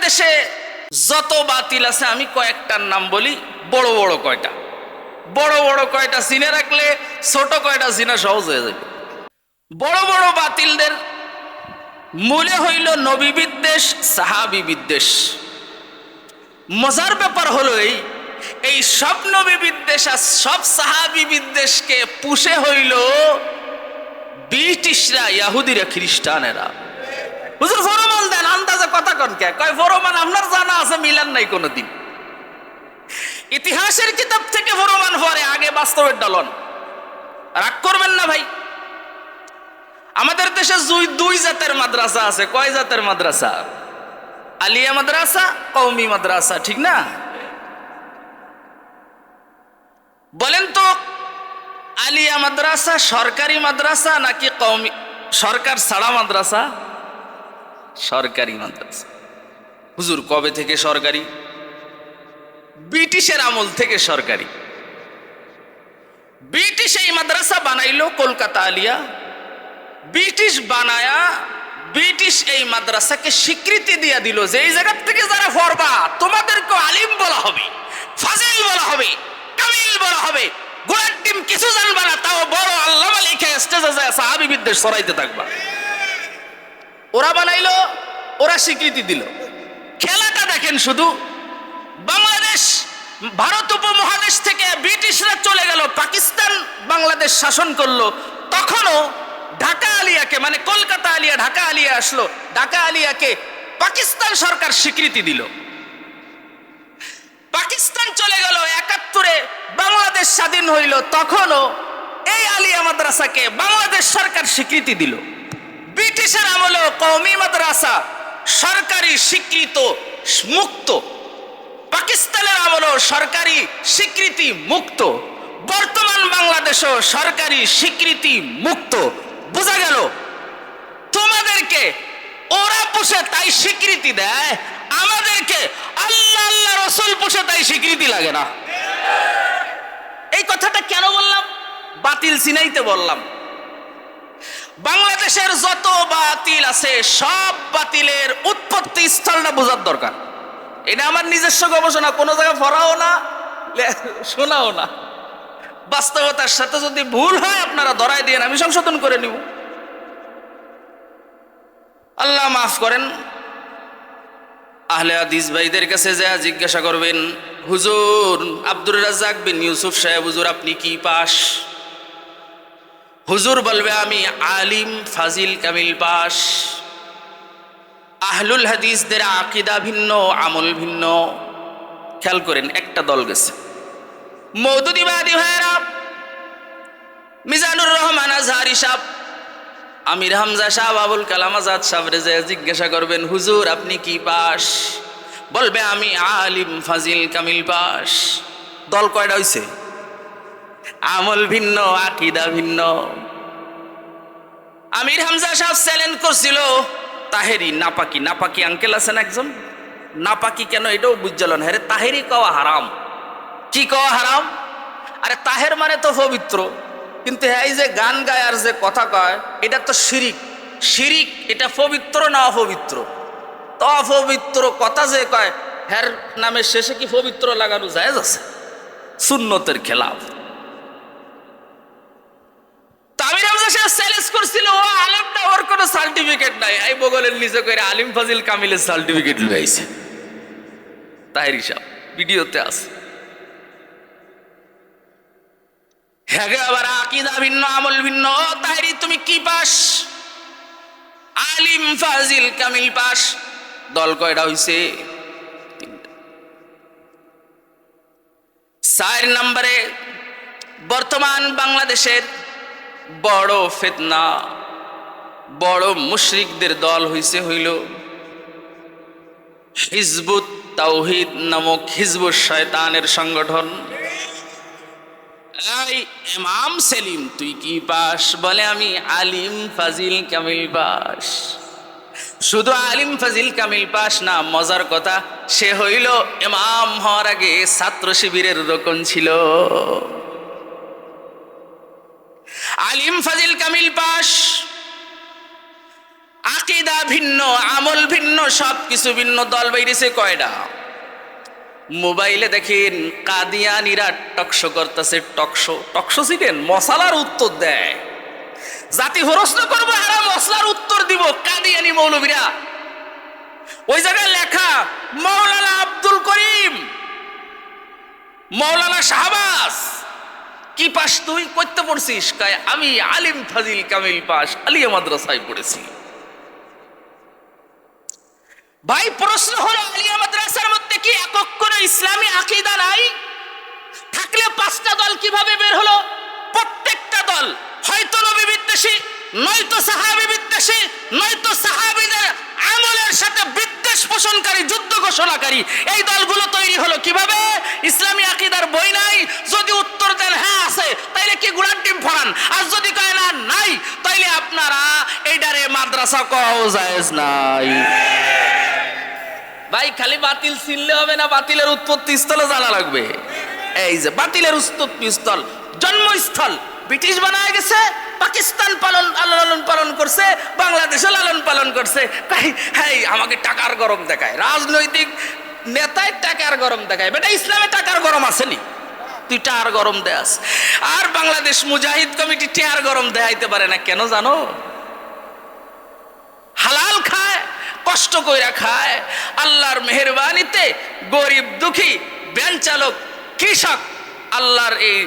বাংলাদেশে যত বাতিল আছে আমি কয়েকটার নাম বলি। বড় বড় কয়টা, বড় বড় কয়টা চিনে রাখলে ছোট কয়টা চিনা সহজ হয়ে যাবে। বড় বড় বাতিলদের মূলে হইল নবী বিদ্বেষ, সাহাবী বিদ্বেষ। মজার ব্যাপার হলো এই সব নবী বিদ্বেষ আর সব সাহাবী বিদ্বেষকে পুষে হইল ব্রিটিশরা, ইহুদিরা, খ্রিস্টানেরা। হুজুর ফরমান দেন, আন্দাজে কথা কন কে কয় ফরমান আপনার জানা আছে, মিলান নাই কোনোদিন। ইতিহাসের কিতাব থেকে ফরমান পরে, আগে বাস্তবের ডলন। রাগ করবেন না ভাই। আমাদের দেশে দুই জাতের মাদ্রাসা আছে। কয় জাতের মাদ্রাসা? আলিয়া মাদ্রাসা, কওমি মাদ্রাসা, ঠিক না? বলেন তো, আলিয়া মাদ্রাসা সরকারি মাদ্রাসা নাকি কওমি, সরকার ছাড়া মাদ্রাসা? সরকারি মাদ্রাসা। হুজুর কবে থেকে সরকারি? ব্রিটিশের আমল থেকে সরকারি। ব্রিটিশ এই মাদ্রাসা বানাইলো কলকাতা আলিয়া। ব্রিটিশ বানায়া ব্রিটিশ এই মাদ্রাসাকে স্বীকৃতি দিয়ে দিল যে এই জায়গা থেকে যারা পড়বা তোমাদেরকে আলিম বলা হবে, ফাজিল বলা হবে, কামিল বলা হবে। গোড়ার টিম কিছু জানবা না, তাও বড় আল্লামা লিখে স্টেজে যায় সাহাবী বিদ্বেষ ছড়াইতে থাকবা। ওরা বানাইলো, ওরা স্বীকৃতি দিল। খেলাটা দেখেন শুধু। বাংলাদেশ, ভারত উপমহাদেশ থেকে ব্রিটিশরা চলে গেল, পাকিস্তান বাংলাদেশ শাসন করলো। তখনও ঢাকা আলিয়াকে, মানে কলকাতা আলিয়া ঢাকা আলিয়া আসলো, ঢাকা আলিয়াকে পাকিস্তান সরকার স্বীকৃতি দিল। পাকিস্তান চলে গেল, ৭১ বাংলাদেশ স্বাধীন হইল, তখনও এই আলিয়া মাদ্রাসাকে বাংলাদেশ সরকার স্বীকৃতি দিল। ব্রিটিশের আমলেও কওমি মাদ্রাসা সরকারি স্বীকৃত মুক্ত, পাকিস্তানের আমলেও সরকারি স্বীকৃতি মুক্ত, বর্তমান বাংলাদেশও সরকারি স্বীকৃতি মুক্ত। বোঝা গেল? তোমাদেরকে ওরা পুষে তাই স্বীকৃতি দেয়, আমাদেরকে আল্লাহ আল্লাহ রসুল পুষে তাই স্বীকৃতি লাগে না। এই কথাটা কেন বললাম? বাতিল চিনাইতে বললাম। বাংলাদেশের যত বাতিল আছে সব বাতিলের উৎপত্তি স্থলটা বোঝার দরকার। এটা আমার নিজস্ব গবেষণা, কোনো জায়গায় পড়াও না, শোনাও না। বাস্তবতার সাথে যদি ভুল হয় আপনারা ধরাই দিয়েন, আমি সংশোধন করে নিব। আল্লাহ মাফ করেন। আহলে হাদিস ভাইদের কাছে যা জিজ্ঞাসা করবেন, হুজুর আব্দুর রাজ্জাক বিন ইউসুফ সাহেব, হুজুর আপনি কি পাস? হুজুর বলবে আমি আলিম ফাজিল কামিল পাস। আহলুল হাদিসদের আকীদা ভিন্ন, আমল ভিন্ন। খেয়াল করেন, একটা দল গেছে মওদুদিবাদী ভাইয়েরা, মিজানুর রহমান আজহারি সাহেব, আমির হামজা সাহেব, আবুল কালাম আজাদ সাহেবরে যে জিজ্ঞাসা করবেন, হুজুর আপনি কি পাস? বলবে আমি আলিম ফাজিল কামিল পাস। দল কয়টা হইছে? আমল ভিন্ন, আকীদা ভিন্ন। আমির হামজা সাহেব চ্যালেঞ্জ করছিল তাহেরি নাপাকি, নাপাকি আঙ্কেল আছেন একজন, নাপাকি কেন এটাও বুঝলেন? হ্যাঁ, তাহেরি কওয়া হারাম। কি কওয়া হারাম? আরে তাহের মানে তো পবিত্র, কিন্তু এই যে গান গায় আর যে কথা কয় এটা তো শিরিক। শিরিক এটা পবিত্র না অপবিত্র? তো অপবিত্র কথা যে কয় হ্যার নামের শেষে কি পবিত্র লাগানো জায়েজ আছে? সুন্নতের খেলাফ। আমির হামজা সাহেব চ্যালেঞ্জ করছিল, ও আলেমটা, ওর কোনো সার্টিফিকেট নাই, এই বগলের নিচে করে আলিম ফাজিল কামিলের সার্টিফিকেট লইছে। তাহেরি সাহেব ভিডিওতে আছে। হ্যাঁ, আবার আকীদা ভিন্ন, আমল ভিন্ন। ও তাহেরি তুমি কি পাস? আলিম ফাজিল কামিল পাস। দল কয়টা হইছে? 4 নম্বরে বর্তমান বাংলাদেশের বড় ফিতনা, বড় মুশরিকদের দল হইল হিজবুত তাওহীদ নামক হিজবুশ শয়তানের সংগঠন। এই ইমাম সেলিম তুই কি পাস? বলে আমি আলিম ফাজিল কামিল পাস। শুধু আলিম ফাজিল কামিল পাস না, মজার কথা সে হইল ইমাম হওয়ার আগে ছাত্র শিবিরের রোকন ছিল। আলিম ফাজিল কামিল পাস, আকীদা ভিন্ন, আমল ভিন্ন, সব কিছু ভিন্ন। দল বাইরেছে কয়টা? মোবাইলে দেখেন কাদিয়ানিরা টকশো করতেছে। টকশো ছিলেন, মশালার উত্তর দেয়। জাতি প্রশ্ন করবো, এরা মশলার উত্তর দিব। কাদিয়ানি মৌলবীরা, ওই জায়গায় লেখা মাওলানা আব্দুল করিম, মাওলানা শাহবাজ, কি পাস তুই? করতে পড়ছিস? কয় আমি আলিম ফাজিল কামিল পাস, আলিয়া মাদ্রাসায় পড়েছি। ভাই প্রশ্ন হলো, আলিয়া মাদ্রাসার মধ্যে কি একক কোনো ইসলামী আকীদা নাই? থাকলে পাঁচটা দল কিভাবে বের হলো? প্রত্যেকটা দল হয়তো নবী বিদ্বেষী, নয়তো সাহাবী বিদ্বেষী, নয়তো সাহাবীদের আমলের সাথে বিদ্বেষ পোষণকারী, যুদ্ধ ঘোষণাকারী। এই দলগুলো তৈরি হলো কিভাবে? ইসলামী আকীদার বই নাই? যদি উত্তর দেন হ্যাঁ আছে, তাইলে কি গুড়ার ডিম ফোড়ান। আর যদি কয় না নাই, তাইলে আপনারা এইটারে মাদ্রাসা কওয়াও জায়েজ নাই। ভাই খালি বাতিল চিনলে হবে না, বাতিলের উৎপত্তি স্থলে জানা লাগবে। এই যে বাতিলের উৎপত্তি স্থল, জন্মস্থল ব্রিটিশ বানায় গেছে, পাকিস্তান লালন পালন করছে, বাংলাদেশে লালন পালন করছে। তাই হ্যাঁ আমাকে টাকার গরম দেখায়, রাজনৈতিক নেতায় টাকার গরম দেখায়। বেটা ইসলামে টাকার গরম আসেনি, তুই টার গরম দেয়াস। আর বাংলাদেশ মুজাহিদ কমিটি টার গরম দেখাইতে পারে না কেন জানো? হালাল খায়, কষ্ট কইরা খায়। আল্লাহর মেহেরবানিতে গরিব দুঃখী, ভ্যান চালক, কৃষক আল্লাহর এই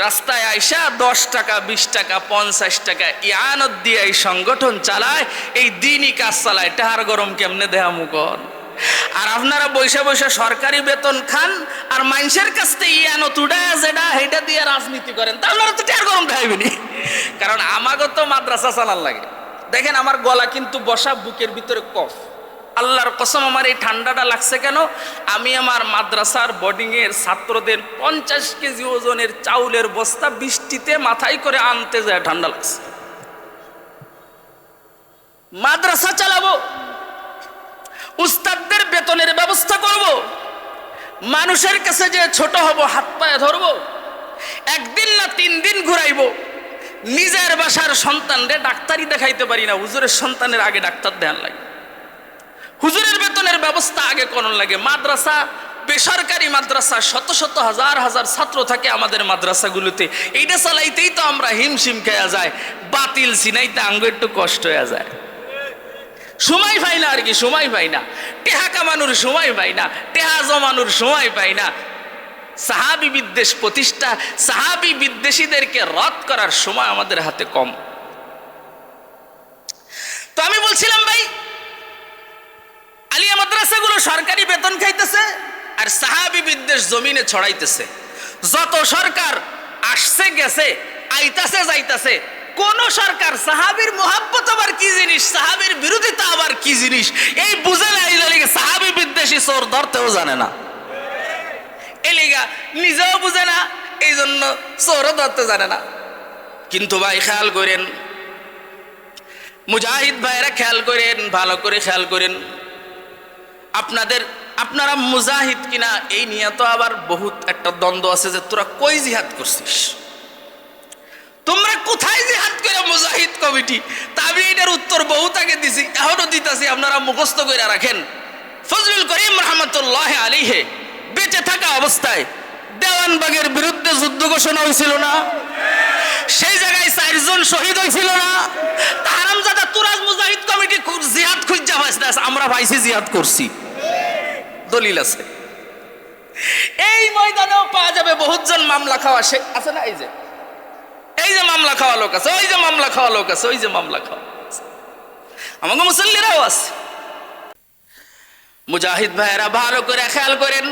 রাস্তায় আইসা 10 টাকা, 20 টাকা, 50 টাকা ইয়ানত দিয়ে এই সংগঠন চালায়, এই দিনই কাজ চালায়। টাহার গরম কেমনে দেহা মুকন? আর আপনারা বৈশা বৈশা সরকারি বেতন খান, আর মানুষের কাছ থেকে ইয়ানত উড়ায় যেটা হেটা দিয়ে রাজনীতি করেন। তা আপনারা তো টাহার গরম খাইবেনি। কারণ আমাকে তো মাদ্রাসা চালান লাগে। দেখেন আমার গলা কিন্তু বসা, বুকের ভিতরে কফ। আল্লাহর কসম আমার এই ঠান্ডাটা লাগছে কেন? আমি আমার মাদ্রাসার বোর্ডিংয়ের ছাত্রদের 50 কেজি ওজনের চাউলের বস্তা বৃষ্টিতে মাথায় করে আনতে যায়, ঠান্ডা লাগছে। মাদ্রাসা চালাবো, উস্তাদদের বেতনের ব্যবস্থা করব, মানুষের কাছে যে ছোট হব, হাত পায়ে ধরবো, একদিন না 3 দিন ঘুরাইবো। নিজের বাসার সন্তানরে ডাক্তারি দেখাইতে পারি না, হুজুরের সন্তানের আগে ডাক্তার দেওয়ার লাগে, হুজুরের বেতনের ব্যবস্থা আগে করণ লাগে। মাদ্রাসা, বেসরকারি মাদ্রাসা, শত শত হাজার হাজার ছাত্র থাকে আমাদের মাদ্রাসাগুলোতে। এইটা চালাইতেই তো আমরা হিমশিম খেয়া যায়, বাতিল চিনাইতে আঙ্গ একটু কষ্ট হয়ে যায়। সময় পাই না আর কি, সময় পাই না। টেহা কামানোর সময় পাই না, টেহা জমানোর সময় পাই না। সাহাবী বিদ্বেষ প্রতিষ্ঠা, সাহাবী বিদ্বেষীদেরকে রদ করার সময় আমাদের হাতে কম। তো আমি বলছিলাম ভাই, আলিয়া মাদ্রাসাগুলো সরকারি বেতন খাইতেছে আর সাহাবী বিদ্বেষ জমিনে ছড়াইতেছে। যত সরকার আসছে গেছে, আইতাছে যাইতাছে, কোন সরকার সাহাবীর মোহাব্বত আবার কি জিনিস, সাহাবীর বিরোধিতা আবার কি জিনিস এই বুঝে না। এই লিগে সাহাবী বিদ্বেষী চোর ধরতেও জানে না, এই লিগা নিজেও বুঝে না, এই জন্য চোরও ধরতে জানে না। কিন্তু ভাই খেয়াল করেন, মুজাহিদ ভাইরা খেয়াল করেন, ভালো করে খেয়াল করেন। আপনারা মুজাহিদ কিনা এই নিয়ে তো আবার বহুত একটা দ্বন্দ্ব আছে যে তোরা কই জিহাদ করছিস, তোমরা কোথায় জিহাদ করে মুজাহিদ কমিটি। তা আমি এটার উত্তর বহুত আগে দিছি, এখনো দিতেছি, আপনারা মুখস্থ করে রাখেন। ফজলুল করিম রহমতুল্লাহ আলাইহি বেঁচে থাকা অবস্থায় দেওয়ানবাগের বিরুদ্ধে যুদ্ধ ঘোষণা হয়েছিল না? সেই জায়গায় 4 জন শহীদ হয়েছিল না? হারামজাদা তুরাজ মুজাহিদ কমিটি জিহাদ খুঁজা পাইছে, আমরা পাইছি জিহাদ করছি, দলিল আছে। এই ময়দানেও পাওয়া যাবে বহুতজন মামলা খাওয়া আছে না? এই যে মামলা খাওয়া লোক আছে, ওই যে মামলা খাওয়া লোক আছে, ওই যে মামলা খাওয়া আমাকে মুসল্লিরাও আছে। মুজাহিদ ভাইয়েরা ভালো করে খেয়াল করেন,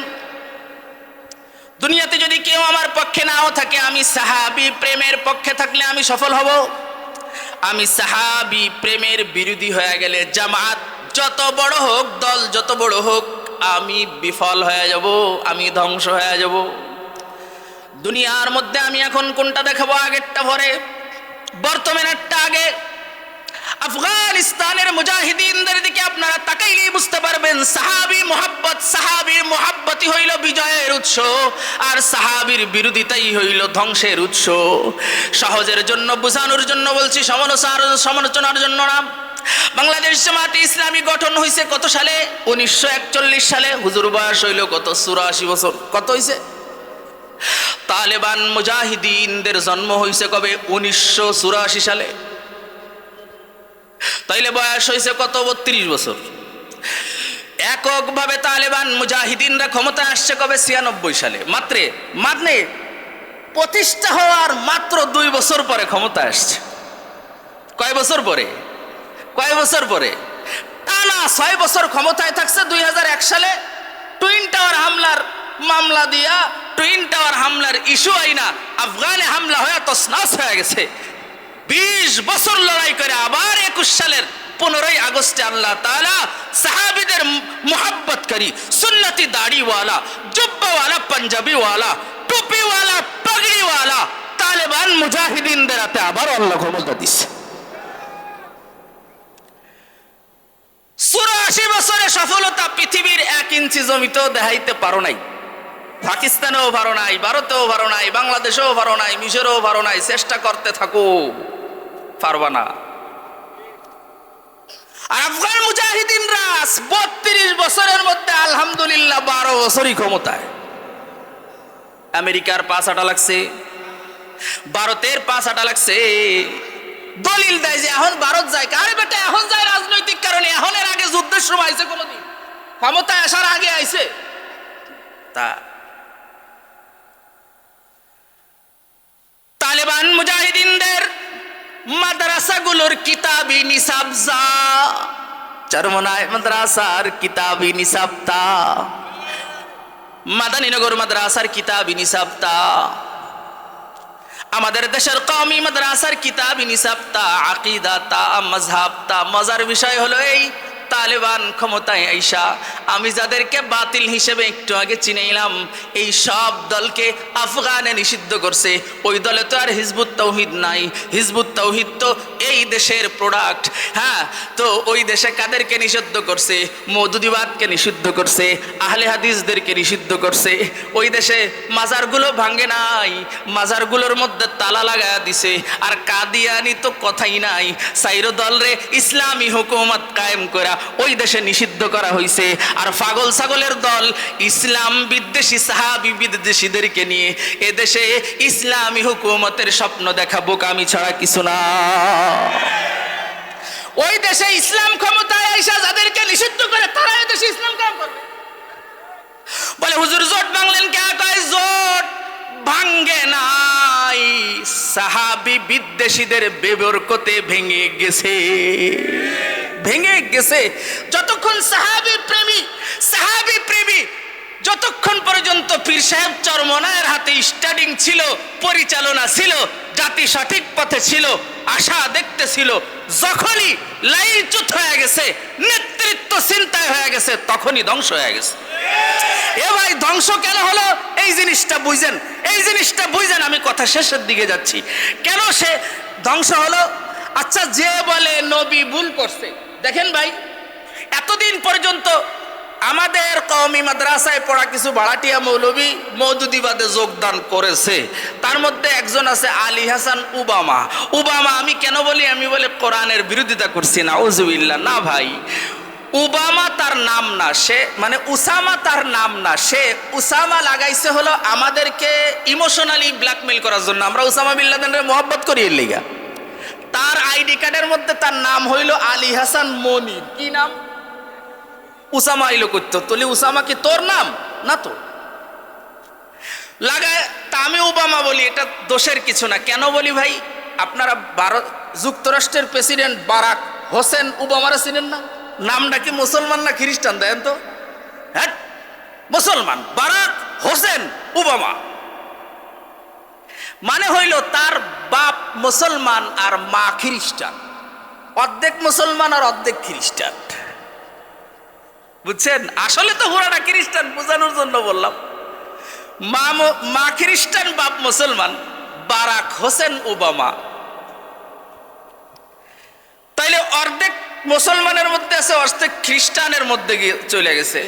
দুনিয়াতে যদি কেউ আমার পক্ষে নাও থাকে, আমি সাহাবী প্রেমের পক্ষে থাকলে আমি সফল হব। আমি সাহাবী প্রেমের বিরোধী হয়ে গেলে জামাত যত বড় হোক, দল যত বড় হোক, আমি বিফল হয়ে যাব, আমি ধ্বংস হয়ে যাব। দুনিয়ার মধ্যে আমি এখন কোনটা দেখাবো? আগেরটা পরে, বর্তমানেরটা আগে। আফগানিস্তানের মুজাহিদিনদের দিকে আপনারা তাকাইলেই বুঝতে পারবেন সাহাবী মুহাব্বত, সাহাবীর মুহাব্বতই হইল বিজয়ের উৎস, আর সাহাবীর বিরোধিতাই হইল ধ্বংসের উৎস। সহজের জন্য, বোঝানোর জন্য বলছি, সমালোচনার জন্য না। বাংলাদেশ জামাতে ইসলামী গঠন হয়েছে কত সালে? 1941 সালে। হুজুর বয়স হইল কত? 84 বছর। কত হয়েছে? তালেবান মুজাহিদিনদের জন্ম হয়েছে কবে? 1984 সালে। তাইলে বয়স হয়েছে কত? 32 বছর। এককভাবে তালেবান মুজাহিদিনরা ক্ষমতা আসছে কবে? 96 সালে। মানে প্রতিষ্ঠা হওয়ার মাত্র 2 বছর পরে ক্ষমতা আসছে। কয় বছর পরে? টানা 6 বছর ক্ষমতায় থাকছে। 2001 সালে টুইন টাওয়ার হামলার মামলা দিয়া, টুইন টাওয়ার হামলার ইস্যু আইনা আফগানে হামলা হয়ে তছনছ হয়ে গেছে। 20 বছর লড়াই করে আবার 21 সালের 15ই আগস্টে আল্লাহ তাআলা সাহাবীদের মুহাব্বতকারী সুন্নতি দাড়িওয়ালা, জুব্বাওয়ালা, পাঞ্জাবিওয়ালা, টুপিওয়ালা, পাগড়িওয়ালা তালেবান মুজাহিদিনদের হাতে আবার আল্লাহ ক্ষমতা দিচ্ছে। 84 বছরে সফলতা পৃথিবীর 1 ইঞ্চি জমিতেও দেখাইতে পারো নাই। পাকিস্তানেও পারো নাই, ভারতেও পারো নাই, বাংলাদেশেও পারো নাই, মিশরেও পারো নাই। চেষ্টা করতে থাকো, পারবা না। আর আফগান মুজাহিদিনরা 32 বছরের মধ্যে আলহামদুলিল্লাহ 12 বছরই ক্ষমতায়। আমেরিকার 5 আটা লাগছে, ভারতের 5 আটা লাগছে। দলিল দেয় যে এখন ভারত যায়। আরে বেটা, এখন যায় রাজনৈতিক কারণে। এখন এর আগে যুদ্ধের সময় আইছে কোনদিন? ক্ষমতায় আসার আগে আইছে? তা তালেবান মুজাহিদিনদের মাদ্রাসাগুলোর কিতাবি নিসাব যা, চরমনায় মাদ্রাসার কিতাবি নিসাব তা, মাদানীনগর মাদ্রাসার কিতাবি নিসাব তা, আমাদের দেশের কওমি মাদ্রাসার কিতাবি নিসাব তা, আকীদা তা, মাযহাব তা। মজার বিষয় হলো এই তালেবান ক্ষমতায় আইসা আমি যাদেরকে বাতিল হিসেবে একটু আগে চিনাইলাম, এই সব দলকে আফগানে নিষিদ্ধ করছে। ওই দলে তো আর হিজবুত তাওহীদ নাই। হিজবুত তাওহীদ তো এই দেশের প্রোডাক্ট। হ্যাঁ, তো ওই দেশে কাদেরকে নিষিদ্ধ করছে? মওদুদিবাদকে নিষিদ্ধ করছে, আহলে হাদিসদেরকে নিষিদ্ধ করছে। ওই দেশে মাজারগুলো ভাঙে নাই, মাজারগুলোর মধ্যে তালা লাগায়া দিছে। আর কাদিয়ানি তো কথাই নাই। সাইরো দলরে ইসলামী হুকুমত কায়েম করা ওই দেশে নিষিদ্ধ করা হয়েছে। আর পাগল ছাগলের দল ইসলাম বিদ্বেষী, সাহাবী বিদ্বেষীদেরকে নিয়ে এদেশে ইসলামী হুকুমতের স্বপ্ন দেখা বোকামি ছাড়া কিছু না। ওই দেশে ইসলাম ক্ষমতায় আইসা যাদেরকে নিষিদ্ধ করে তারা এদেশে ইসলাম কায়েম করবে। বলে হুজুর জোট ভাঙলেন কে? কয় জোট ভাঙ্গে নাই, সাহাবী বিদ্বেষীদের বেবরকতে ভেঙে গেছে। যতক্ষণ সাহাবী প্রেমী যতক্ষণ পর্যন্ত পীর সাহেব চরমনায়ের হাতে স্টার্টিং ছিল, পরিচালনা ছিল, জাতি সঠিক পথে ছিল, আশা দেখতে ছিল, যখনই লাইনচ্যুত হয়ে গেছে, নেতৃত্ব চিন্তায় হয়ে গেছে, তখনই ধ্বংস হয়ে গেছে। এ ভাই, ধ্বংস কেন হলো? এই জিনিসটা বুঝেন। আমি কথা শেষের দিকে যাচ্ছি। কেন সে ধ্বংস হলো? আচ্ছা, যে বলে নবী ভুল করছে, দেখেন ভাই, এতদিন পর্যন্ত আমাদের কওমি মাদ্রাসায় পড়া কিছু ভাড়াটিয়া মৌলবী মওদুদিবাদে যোগদান করেছে। তার মধ্যে একজন আছে আলী হাসান ওবামা। আমি কেন বলি? আমি বলে কোরআনের বিরোধিতা করছি না, আউযুবিল্লাহ। না ভাই, ওবামা তার নাম না, সে মানে উসামা তার নাম না। সে উসামা লাগাইছে হলো আমাদেরকে ইমোশনালি ব্ল্যাকমেল করার জন্য। আমরা উসামা বিন লাদেনের মহব্বত করি এর লিগা। তার আইডি কার্ডের মধ্যে তার নাম হইল আলী হাসান মনির। কি নাম? উসামা আইলো করতো। তাহলে উসামা কি তোর নাম না? তো লাগায় তা আমি ওবামা বলি, এটা দোষের কিছু না। কেন বলি ভাই? আপনারা যুক্তরাষ্ট্রের প্রেসিডেন্ট বারাক হোসেন ওবামারা চিনেন না? নামটা কি মুসলমান না খ্রিস্টান? দেন তো। হ্যাঁ, মুসলমান। বারাক হোসেন ওবামা মানে হইল তার বাপ মুসলমান আর মা খ্রিস্টান। অর্ধেক মুসলমান আর অর্ধেক খ্রিস্টান, বুঝছেন? আসলে তো পুরাটা খ্রিস্টান, বোঝানোর জন্য বললাম। মা খ্রিস্টান, বাপ মুসলমান। Barack Hossain Obama. তাইলে অর্ধেক মুসলমানের মধ্যে আছে, অর্ধেক খ্রিস্টানের মধ্যে গিয়ে চলে গেছে।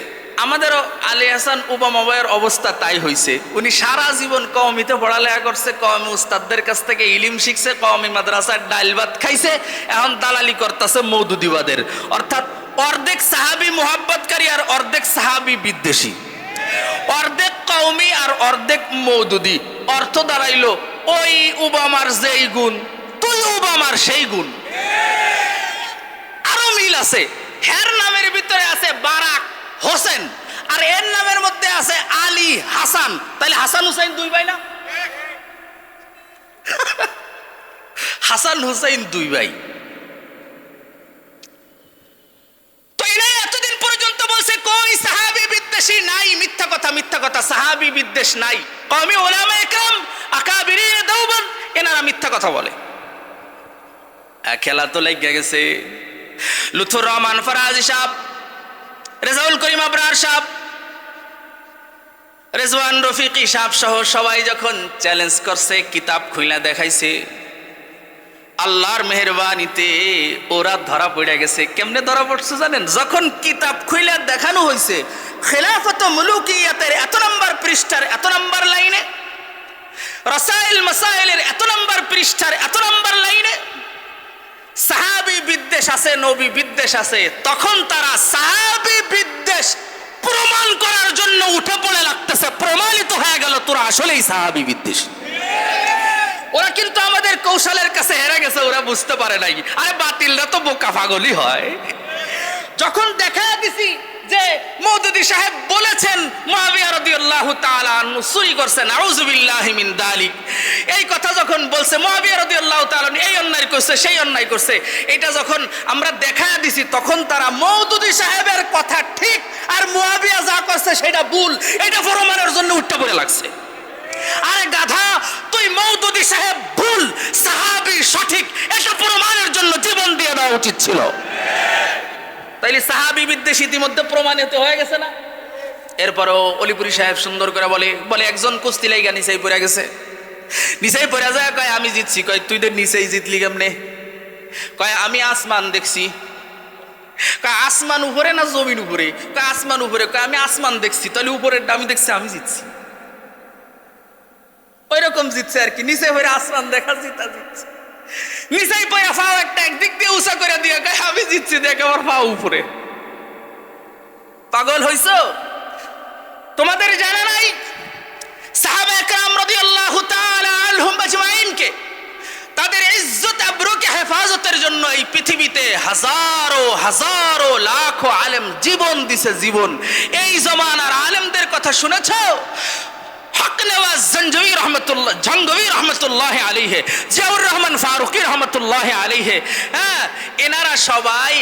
আমাদেরও আলী হাসান ওবামা ভাইয়ের অবস্থা তাই হয়েছে। উনি সারা জীবন কওমিতে পড়ালেখা করছে, কওমি উস্তাদদের কাছ থেকে ইলিম শিখছে, কওমি মাদ্রাসার ডাল ভাত খাইছে, এখন দালালি করতেছে মৌদুদিবাদের, অর্থাৎ অর্ধেক সাহাবি মোহাব্বতকারী আর অর্ধেক সাহাবি বিদ্বেষী, অর্ধেক কওমি আর অর্ধেক মৌদুদি। অর্থ দাঁড়াইলো ওই ওবামার যেই গুণ তুই ওবামার সেই গুণ। আরো মিল আছে, হের নামের ভিতরে আছে বারাক হোসেন আর এর নামের মধ্যে আছে আলী হাসান, তাহলে হাসান হুসাইন দুই ভাই না? হাসান হুসাইন দুই ভাই। তো এরা এতদিন পর্যন্ত বলছে কই সাহাবী বিদ্বেষী নাই, মিথ্যা কথা, মিথ্যা কথা, সাহাবী বিদ্বেষ নাই। কওমি উলামা ইকরাম আকাবিরিন দেওবন্দ এনারা মিথ্যা কথা বলে। খেলা তো লেগে গেছে। লুৎফুর রহমান ফরাজি সাহেব, রেজাউল করিম আবরার সাহেব, রেজওয়ান রফিকি সাহেব সহ সবাই যখন চ্যালেঞ্জ করছে, কিতাব খুইলা দেখাইছে, আল্লাহর মেহেরবানিতে ওরা ধরা পড়ে গেছে। কেমনে ধরা পড়ছে জানেন? যখন কিতাব খুইলা দেখানো হয়েছে খেলাফত মুলুকিয়াতের এত নম্বর পৃষ্ঠার এত নম্বর লাইনে, রাসাইল মাসাইলের এত নম্বর পৃষ্ঠার এত নম্বর লাইনে সাহাবী বিদ্বেষ আছে, নবী বিদ্বেষ আছে, তখন তারা সাহাবী বিদ্বেষ প্রমাণ করার জন্য উঠে পড়ে লাগতেছে। প্রমাণিত হয়ে গেল তোরা আসলেই সাহাবী বিদ্বেষ। ওরা কিন্তু আমাদের কৌশলের কাছে হেরে গেছে, ওরা বুঝতে পারে নাই। আরে বাতিলরা তো বোকা পাগলই হয়। যখন দেখা দিছি যে মওদুদী সাহেব বলেছেন মুআবিয়া রাদিয়াল্লাহু তাআলা আনহু চুরি করছেন, আউযু বিল্লাহি মিন যালিক, এই কথা যখন বলছে মুআবিয়া রাদিয়াল্লাহু তাআলা এই অন্যায় করছে সেই অন্যায় করছে, এটা যখন আমরা দেখা দিছি, তখন তারা মওদুদী সাহেবের কথা ঠিক আর মুআবিয়া যা করছে সেটা ভুল, এটা প্রমাণের জন্য উঠতে পড়ে লাগছে। আরে গাধা, তুই মওদুদী সাহেব ভুল, সাহাবী সঠিক, এটা প্রমাণের জন্য জীবন দিয়ে দেওয়া উচিত ছিল। তাইলে সাহাবী বিদ্বেষ ইতিমধ্যে প্রমাণিত হয়ে গেছে না? এরপরও অলিপুরি সাহেব সুন্দর করে বলে একজন কুস্তি লাইগা নিচেই পড়ে গেছে, নিচেই পড়ে যায়, কয় আমি জিতছি। কয় তুই তো নিচেই জিতলি কেমনে? কয় আমি আসমান দেখছি। কয় আসমান উপরে না জমিন উপরে? কয় আসমান উপরে। কয় আমি আসমান দেখছি, তাহলে উপরের আমি দেখছি, আমি জিতছি। ওই রকম জিতছে আর কি, নিচে পড়ে আসমান দেখা জিতা জিতছে। নিচেই পড়ে ফাও একটা একদিক দিয়ে উঁচা করে দিয়ে কয় আমি জিতছি, দেখ আমার ফাও উপরে। পাগল হইছো? তোমাদের জানা নাই সাহাবা একরাম রাদিয়াল্লাহু তাআলা আনহুম আজমাইনকে তাদের ইজ্জত আবরুকে হেফাজতের জন্য এই পৃথিবীতে হাজারো হাজারো লাখো আলেম জীবন দিছে, জীবন। এই জমানার আলেমদের কথা শুনেছো? হক নেওয়াজ জঞ্জবি রহমতুল্লাহ আলাইহি, জিয়াউর রহমান ফারুকি রহমতুল্লাহ আলাইহি, এনারা সবাই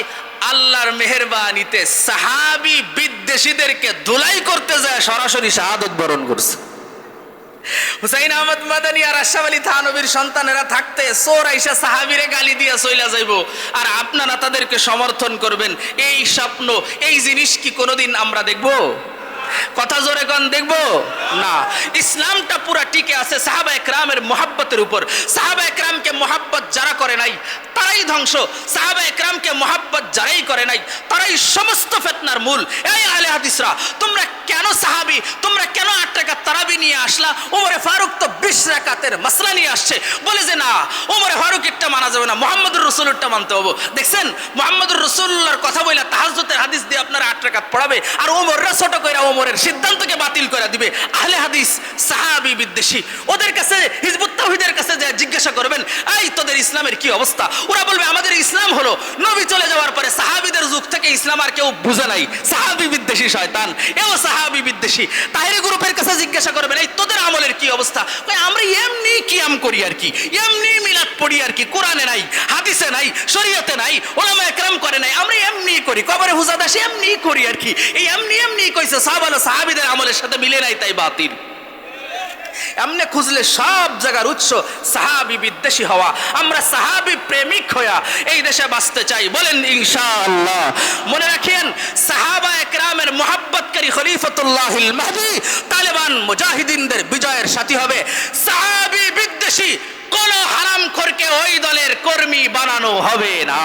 আল্লাহর মেহেরবানিতে সাহাবী বিদ্বেষীদেরকে ধুলাই করতে যায় সরাসরি শাহাদত বরণ করছে। হুসাইন আহমদ মাদানী আর আশরাফ আলী থানবীর সন্তানেরা থাকতে চোর আইসা সাহাবীরে গালি দিয়া চইলা যাইব, আর আপনারা তাদেরকে সমর্থন করবেন। এই স্বপ্ন, এই জিনিস কি কোনোদিন আমরা দেখব? কথা জোরে কোন দেখবো না। ইসলামটা পুরা টিকে আছে সাহাবা একরামের মোহাব্বতের উপর। সাহাবা একরামকে মোহাব্বত যারা করে নাই তারাই ধ্বংস, সাহাবা একরামকে মোহাব্বত যারাই করে নাই তারাই সমস্ত ফিতনার মূল। এই আহলে হাদিসরা, তোমরা কেন সাহাবী, তোমরা কেন 8 রাকাত তারাবি নিয়ে আসলা? ওমরে ফারুক তো 20 রাকাতের মাসলা নিয়ে আসছে, বলে যে না ওমরে ফারুক একটা মানা যাবে না, মুহাম্মদুর রাসূলুল্লাহটা মানতে হবে। দেখছেন মুহাম্মদুর রাসূলুল্লাহর কথা বইলা তাহাজ্জুদের হাদিস দিয়ে আপনারা 8 রাকাত পড়াবে, আর ওমররা ছোট কইরা ওমরের সিদ্ধান্তকে বাতিল করে দিবে। আহলে হাদিস সাহাবী বিদ্বেষী। ওদের কাছে হিজবুত তাওহীদের কাছে যা জিজ্ঞাসা করবেন, এই তোদের ইসলামের কি অবস্থা? ওরা বলবে আমাদের ইসলাম হলো নবী চলে যাওয়ার পরে সাহাবীদের যুগ থেকে ইসলাম আর কেউ বুঝে নাই, সাহাবী বিদ্বেষী শয়তান, এও সাহাবী বিদ্বেষী। তাহলে গ্রুপের কাছে জিজ্ঞাসা করবেন এই তোদের আমলের কি অবস্থা? আমরা এমনি কিয়াম করি আর কি, এমনি মিলাদ পড়ি আর কি, কোরআনে নাই, হাদিসে নাই, শরীয়তে নাই, উলামা একরাম করে নাই, আমরা এমনি করি, কবরে হুজা দাসী এমনি করি আর কি। এই এমনি কইছে সাহাবীদের আমলের সাথে মিলে নাই, তাই বাতিল। এমনি খুঁজলে সব জায়গার উৎস সাহাবী বিদ্বেষী হওয়া। আমরা সাহাবী প্রেমিক হইয়া এই দেশে বাঁচতে চাই, বলেন ইনশাআল্লাহ। মনে রাখেন সাহাবা একরামের মোহাব্বতকারী খলিফাতুল্লাহিল মাহদী তালেবান মুজাহিদিনদের বিজয়ের সাথী হবে। সাহাবী বিদ্বেষী কোন হারামখোরকে ওই দলের কর্মী বানানো হবে না।